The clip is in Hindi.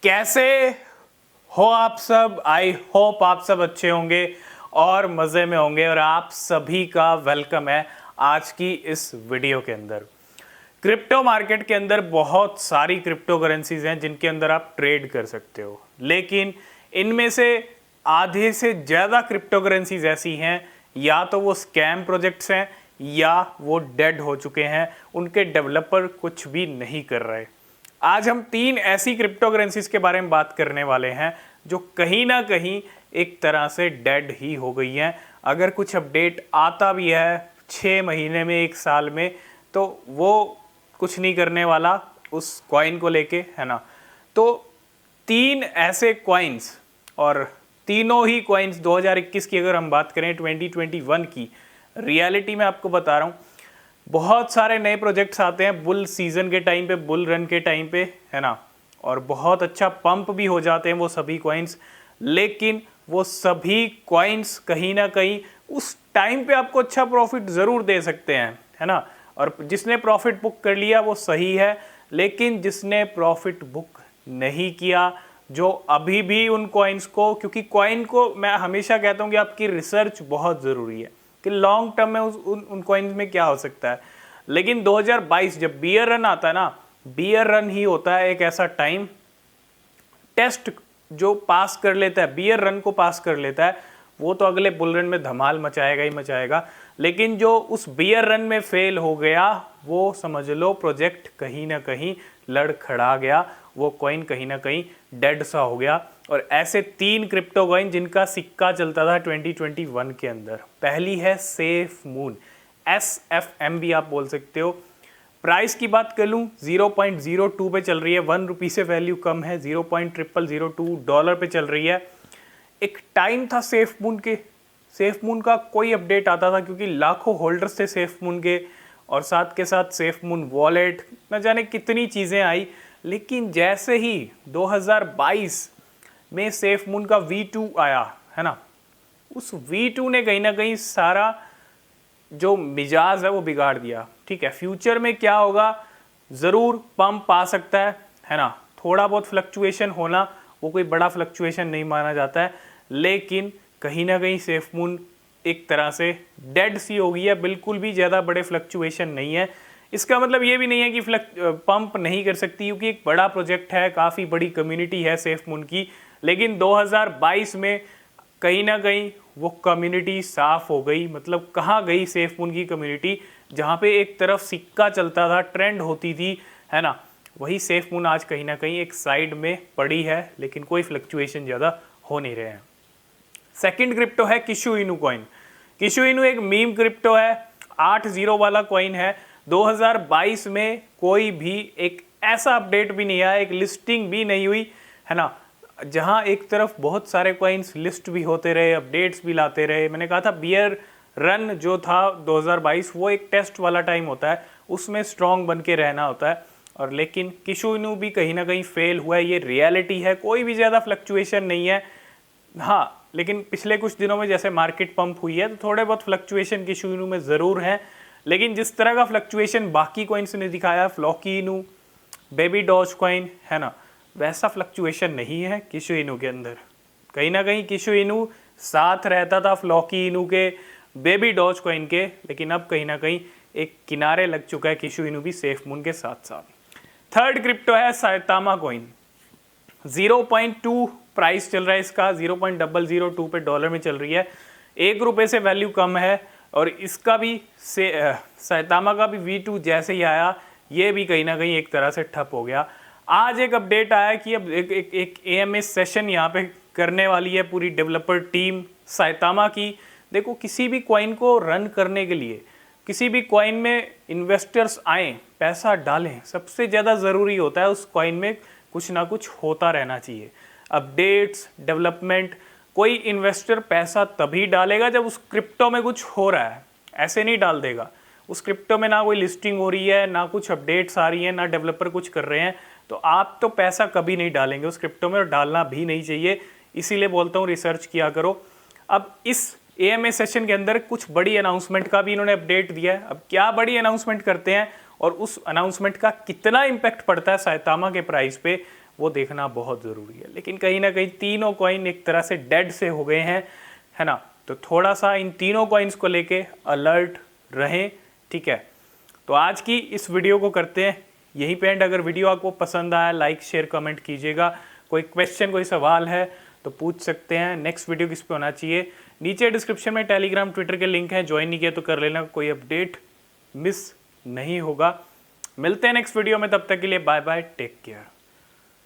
कैसे हो आप सब। आई होप आप सब अच्छे होंगे और मज़े में होंगे और आप सभी का वेलकम है आज की इस वीडियो के अंदर। क्रिप्टो मार्केट के अंदर बहुत सारी क्रिप्टो करेंसीज हैं जिनके अंदर आप ट्रेड कर सकते हो, लेकिन इनमें से आधे से ज़्यादा क्रिप्टो करेंसीज ऐसी हैं या तो वो स्कैम प्रोजेक्ट्स हैं या वो डेड हो चुके हैं, उनके डेवलपर कुछ भी नहीं कर रहे। आज हम 3 ऐसी क्रिप्टो करेंसीज के बारे में बात करने वाले हैं जो कहीं ना कहीं एक तरह से डेड ही हो गई हैं। अगर कुछ अपडेट आता भी है 6 महीने में, 1 साल में, तो वो कुछ नहीं करने वाला उस कॉइन को लेके, है ना। तो 3 ऐसे कॉइन्स, और तीनों ही कॉइन्स 2021 की अगर हम बात करें, 2021 की रियलिटी में आपको बता रहा हूँ, बहुत सारे नए प्रोजेक्ट्स आते हैं बुल सीजन के टाइम पे, बुल रन के टाइम पे, है ना, और बहुत अच्छा पंप भी हो जाते हैं वो सभी कॉइन्स। लेकिन वो सभी कॉइन्स कहीं ना कहीं उस टाइम पे आपको अच्छा प्रॉफिट ज़रूर दे सकते हैं, है ना। और जिसने प्रॉफिट बुक कर लिया वो सही है, लेकिन जिसने प्रॉफिट बुक नहीं किया, जो अभी भी उन कॉइन्स को, क्योंकि कॉइन को मैं हमेशा कहता हूँ कि आपकी रिसर्च बहुत ज़रूरी है कि लॉन्ग टर्म में उन कॉइन्स में क्या हो सकता है। लेकिन 2022 जब बियर रन आता है ना, बियर रन ही होता है एक ऐसा टाइम, टेस्ट जो पास कर लेता है, बियर रन को पास कर लेता है, वो तो अगले बुल रन में धमाल मचाएगा ही मचाएगा। लेकिन जो उस बियर रन में फेल हो गया, वो समझ लो प्रोजेक्ट कहीं ना कहीं लड़खड़ा गया, वो कॉइन कहीं ना कहीं डेड सा हो गया। और ऐसे 3 क्रिप्टो कॉइन जिनका सिक्का चलता था 2021 के अंदर। पहली है सेफ मून, SFM भी आप बोल सकते हो। प्राइस की बात कर लूँ, 0.02 पे चल रही है, 1 रुपये से वैल्यू कम है, $0.0002 पे चल रही है। एक टाइम था सेफ मून का कोई अपडेट आता था क्योंकि लाखों होल्डर्स थे सेफ मून के, और साथ के साथ सेफ मून वॉलेट, न जाने कितनी चीज़ें आई। लेकिन जैसे ही 2022 में सेफ मून का V2 आया, है ना, उस V2 ने कहीं ना कहीं सारा जो मिजाज है वो बिगाड़ दिया। ठीक है, फ्यूचर में क्या होगा, ज़रूर पंप आ सकता है ना, थोड़ा बहुत फ्लक्चुएशन होना, वो कोई बड़ा फ्लक्चुएशन नहीं माना जाता है, लेकिन कहीं ना कहीं सेफ मून एक तरह से डेड सी हो गई है, बिल्कुल भी ज़्यादा बड़े फ्लक्चुएशन नहीं है। इसका मतलब ये भी नहीं है कि पंप नहीं कर सकती, क्योंकि एक बड़ा प्रोजेक्ट है, काफ़ी बड़ी कम्युनिटी है सेफ मून की। लेकिन 2022 में कहीं ना कहीं वो कम्युनिटी साफ हो गई। मतलब कहाँ गई सेफ मून की कम्युनिटी, जहाँ पे एक तरफ सिक्का चलता था, ट्रेंड होती थी, है ना, वही सेफ मून आज कहीं ना कहीं एक साइड में पड़ी है, लेकिन कोई फ्लक्चुएशन ज़्यादा हो नहीं रहे हैं। सेकंड क्रिप्टो है किशु इनू कॉइन। किशु इनू एक मीम क्रिप्टो है, 8 0 वाला कॉइन है। 2022 में कोई भी एक ऐसा अपडेट भी नहीं आया, एक लिस्टिंग भी नहीं हुई, है ना, जहां एक तरफ बहुत सारे कॉइन्स लिस्ट भी होते रहे, अपडेट्स भी लाते रहे। मैंने कहा था बियर रन जो था 2022, वो एक टेस्ट वाला टाइम होता है, उसमें स्ट्रॉन्ग बन के रहना होता है। और लेकिन किशु इनू भी कहीं ना कहीं फेल हुआ है, ये रियलिटी है। कोई भी ज़्यादा फ्लक्चुएशन नहीं है, हाँ, लेकिन पिछले कुछ दिनों में जैसे मार्केट पंप हुई है, तो थोड़े बहुत फ्लक्चुएशन किशु इनू में ज़रूर है। लेकिन जिस तरह का फ्लक्चुएशन बाकी कॉइन्स ने दिखाया, फ्लॉकी इनू, बेबी डॉज कॉइन, है ना, वैसा फ्लक्चुएशन नहीं है किशु इनू के अंदर। कहीं ना कहीं किशु इनू साथ रहता था फ्लॉकी इनू के, बेबी डॉज कॉइन के, लेकिन अब कहीं ना कहीं एक किनारे लग चुका है किशु इनू भी सेफ मून के साथ साथ। थर्ड क्रिप्टो है साइतामा कॉइन। 0.2 प्राइस चल रहा है इसका, 0.002 पे डॉलर में चल रही है, 1 रुपये से वैल्यू कम है। और इसका भी साइतामा का भी V2 जैसे ही आया, ये भी कहीं ना कहीं एक तरह से ठप हो गया। आज एक अपडेट आया कि अब एक AMA सेशन यहाँ पे करने वाली है पूरी डेवलपर टीम साइतामा की। देखो, किसी भी कॉइन को रन करने के लिए, किसी भी कॉइन में इन्वेस्टर्स आएँ, पैसा डालें, सबसे ज़्यादा ज़रूरी होता है उस कॉइन में कुछ ना कुछ होता रहना चाहिए, अपडेट्स, डेवलपमेंट। कोई इन्वेस्टर पैसा तभी डालेगा जब उस क्रिप्टो में कुछ हो रहा है, ऐसे नहीं डाल देगा। उस क्रिप्टो में ना कोई लिस्टिंग हो रही है, ना कुछ अपडेट्स आ रही हैं, ना डेवलपर कुछ कर रहे हैं, तो आप तो पैसा कभी नहीं डालेंगे उस क्रिप्टो में, और डालना भी नहीं चाहिए। इसीलिए बोलता हूँ रिसर्च किया करो। अब इस AMA सेशन के अंदर कुछ बड़ी अनाउंसमेंट का भी इन्होंने अपडेट दिया है। अब क्या बड़ी अनाउंसमेंट करते हैं और उस अनाउंसमेंट का कितना इम्पैक्ट पड़ता है साइतामा के प्राइस पे, वो देखना बहुत ज़रूरी है। लेकिन कहीं ना कहीं तीनों कॉइन एक तरह से डेड से हो गए हैं, है ना, तो थोड़ा सा इन तीनों कॉइन्स को लेके अलर्ट रहें, ठीक है। तो आज की इस वीडियो को करते हैं यहीं पे एंड। अगर वीडियो आपको पसंद आया लाइक शेयर कमेंट कीजिएगा। कोई क्वेश्चन कोई सवाल है तो पूछ सकते हैं। नेक्स्ट वीडियो किस पे होना चाहिए, नीचे डिस्क्रिप्शन में टेलीग्राम ट्विटर के लिंक है, ज्वाइन नहीं किया तो कर लेना, कोई अपडेट मिस नहीं होगा। मिलते हैं नेक्स्ट वीडियो में, तब तक के लिए बाय बाय, टेक केयर।